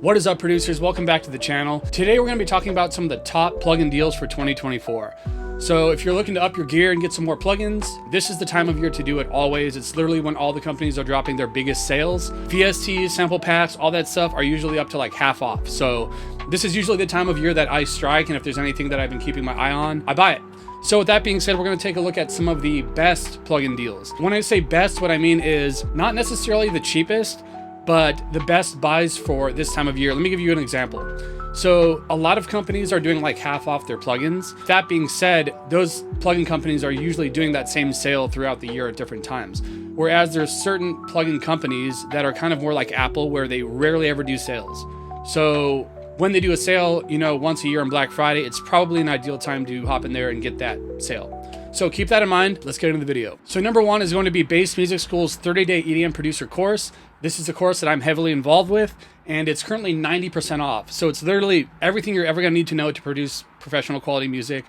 What is up, producers? Welcome back to the channel. Today we're going to be talking about some of the top plugin deals for 2024. So if you're looking to up your gear and get some more plugins, this is the time of year to do it always. It's literally when all the companies are dropping their biggest sales. VSTs, sample packs, all that stuff are usually up to like half off. So this is usually the time of year that I strike, and if there's anything that I've been keeping my eye on, I buy it. So with that being said, we're going to take a look at some of the best plugin deals. When I say best, what I mean is not necessarily the cheapest, but the best buys for this time of year. Let me give you an example. So a lot of companies are doing like half off their plugins. That being said, those plugin companies are usually doing that same sale throughout the year at different times. Whereas there's certain plugin companies that are kind of more like Apple, where they rarely ever do sales. So when they do a sale, once a year on Black Friday, it's probably an ideal time to hop in there and get that sale. So keep that in mind. Let's get into the video. So number one is going to be Bas Music School's 30-day EDM producer course. This is a course that I'm heavily involved with, and it's currently 90% off. So it's literally everything you're ever going to need to know to produce professional quality music.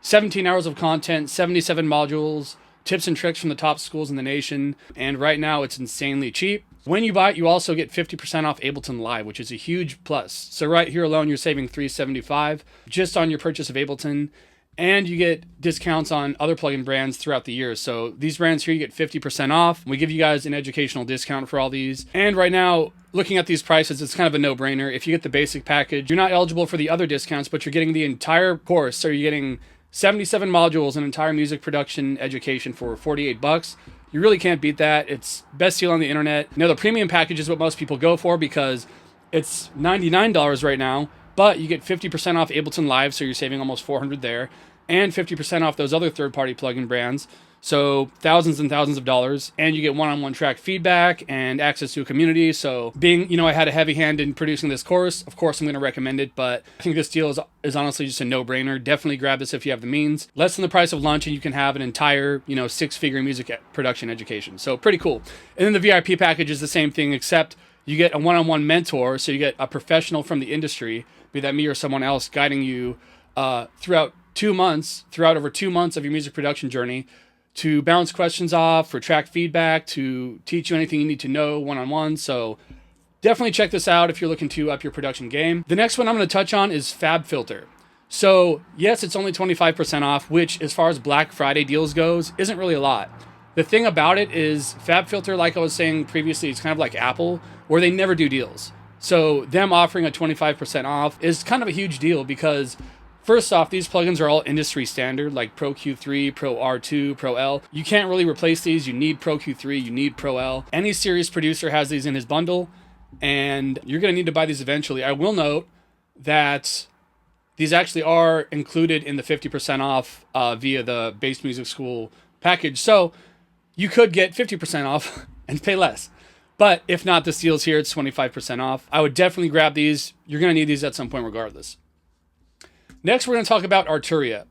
17 hours of content, 77 modules, tips and tricks from the top schools in the nation. And right now it's insanely cheap. When you buy it, you also get 50% off Ableton Live, which is a huge plus. So right here alone, you're saving $375 just on your purchase of Ableton. And you get discounts on other plugin brands throughout the year. So these brands here, you get 50% off. We give you guys an educational discount for all these. And right now, looking at these prices, it's kind of a no-brainer. If you get the basic package, you're not eligible for the other discounts, but you're getting the entire course. So you're getting 77 modules and entire music production education for $48. You really can't beat that. It's best deal on the internet. Now, the premium package is what most people go for because it's $99 right now. But you get 50% off Ableton Live, so you're saving almost $400 there, and 50% off those other third-party plugin brands, so thousands and thousands of dollars, and you get one-on-one track feedback and access to a community. So being, I had a heavy hand in producing this course, of course I'm going to recommend it, but I think this deal is honestly just a no-brainer. Definitely grab this if you have the means. Less than the price of lunch, and you can have an entire, six-figure music production education. So pretty cool. And then the VIP package is the same thing, except you get a one-on-one mentor, so you get a professional from the industry, be that me or someone else, guiding you throughout over 2 months of your music production journey, to bounce questions off, for track feedback, to teach you anything you need to know one-on-one. So definitely check this out if you're looking to up your production game. The next one I'm going to touch on is FabFilter. So yes, it's only 25% off, which as far as Black Friday deals goes, isn't really a lot. The thing about it is FabFilter, like I was saying previously, it's kind of like Apple, where they never do deals. So them offering a 25% off is kind of a huge deal because first off, these plugins are all industry standard, like Pro Q3, Pro R2, Pro L. You can't really replace these. You need Pro Q3, you need Pro L. Any serious producer has these in his bundle, and you're going to need to buy these eventually. I will note that these actually are included in the 50% off via the Bas Music School package. So you could get 50% off and pay less. But if not, this deal's here. It's 25% off. I would definitely grab these. You're going to need these at some point regardless. Next, we're going to talk about Ontera.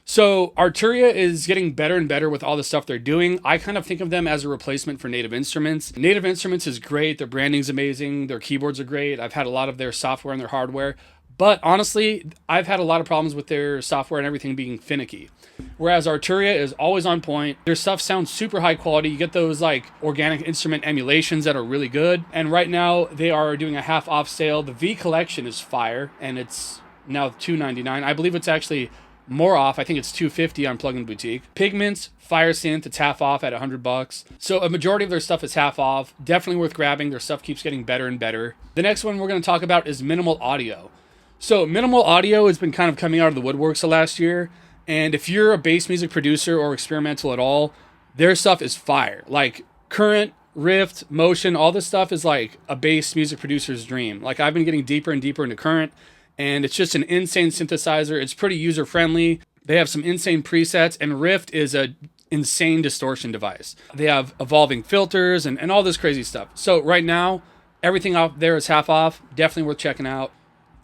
So Ontera is getting better and better with all the stuff they're doing. I kind of think of them as a replacement for Native Instruments. Native Instruments is great. Their branding's amazing. Their keyboards are great. I've had a lot of their software and their hardware. But honestly, I've had a lot of problems with their software and everything being finicky. Whereas Ontera is always on point. Their stuff sounds super high quality. You get those like organic instrument emulations that are really good. And right now they are doing a half off sale. The V collection is fire, and it's now $299. I believe it's actually more off. I think it's $250 on Plugin Boutique. Pigments, Fire Synth, it's half off at $100. So a majority of their stuff is half off. Definitely worth grabbing. Their stuff keeps getting better and better. The next one we're going to talk about is Minimal Audio. So Minimal Audio has been kind of coming out of the woodworks the last year. And if you're a bass music producer or experimental at all, their stuff is fire. Like Current, Rift, Motion, all this stuff is like a bass music producer's dream. Like I've been getting deeper and deeper into Current, and it's just an insane synthesizer. It's pretty user-friendly. They have some insane presets, and Rift is a insane distortion device. They have evolving filters and all this crazy stuff. So right now, everything out there is half off. Definitely worth checking out.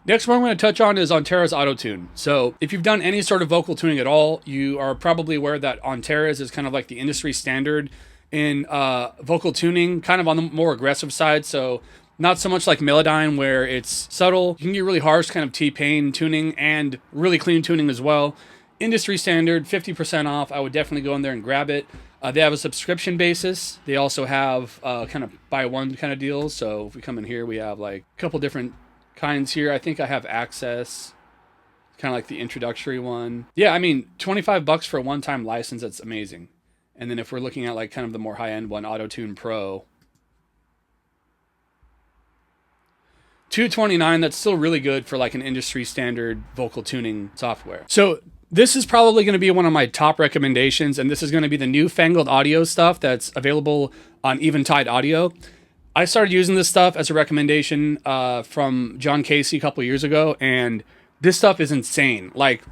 Next one I'm going to touch on is Ontera's Autotune. So if you've done any sort of vocal tuning at all, you are probably aware that Ontera's is kind of like the industry standard in vocal tuning, kind of on the more aggressive side. So not so much like Melodyne, where it's subtle. You can get really harsh kind of T-Pain tuning and really clean tuning as well. Industry standard, 50% off. I would definitely go in there and grab it. They have a subscription basis. They also have kind of buy one kind of deals. So if we come in here, we have like a couple different kinds here. I think I have Access, kind of like the introductory one. Yeah, I mean, $25 for a one-time license, that's amazing. And then if we're looking at like kind of the more high-end one, Autotune Pro, $229, that's still really good for like an industry standard vocal tuning software. So this is probably going to be one of my top recommendations, and this is going to be the newfangled audio stuff that's available on Eventide Audio. I started using this stuff as a recommendation from John Casey a couple years ago, and this stuff is insane. Like,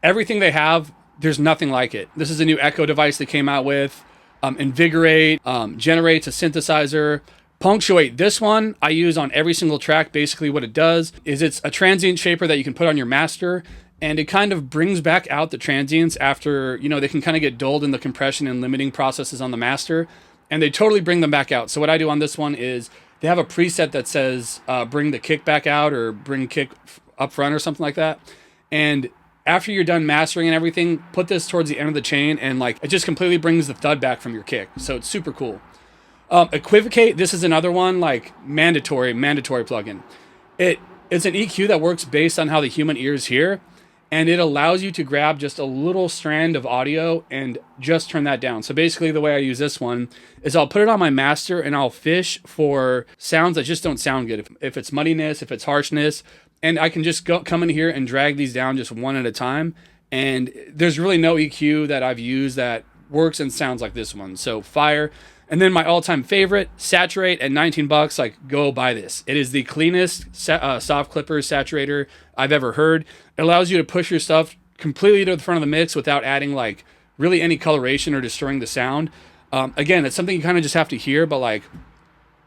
everything they have, there's nothing like it. This is a new Echo device they came out with. Invigorate, generates a synthesizer. Punctuate, this one I use on every single track. Basically what it does is it's a transient shaper that you can put on your master, and it kind of brings back out the transients after, you know, they can kind of get dulled in the compression and limiting processes on the master, and they totally bring them back out. So what I do on this one is they have a preset that says bring the kick back out or bring kick up front or something like that. And after you're done mastering and everything, put this towards the end of the chain, and like it just completely brings the thud back from your kick. So it's super cool. Equivocate, this is another one, like mandatory plugin. It's an EQ that works based on how the human ears hear, and it allows you to grab just a little strand of audio and just turn that down. So basically the way I use this one is I'll put it on my master and I'll fish for sounds that just don't sound good. If it's muddiness, if it's harshness, and I can just come in here and drag these down just one at a time. And there's really no EQ that I've used that works and sounds like this one. So fire. And then my all-time favorite, Saturate, at $19. Like, go buy this. It is the cleanest soft clipper saturator I've ever heard. It allows you to push your stuff completely to the front of the mix without adding like really any coloration or destroying the sound. Again, it's something you kind of just have to hear, but like,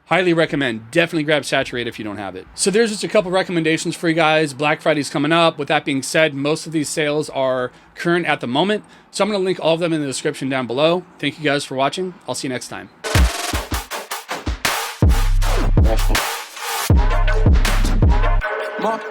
highly recommend. Definitely grab Saturate if you don't have it. So there's just a couple recommendations for you guys. Black Friday's coming up. With that being said, most of these sales are current at the moment. So I'm going to link all of them in the description down below. Thank you guys for watching. I'll see you next time. More.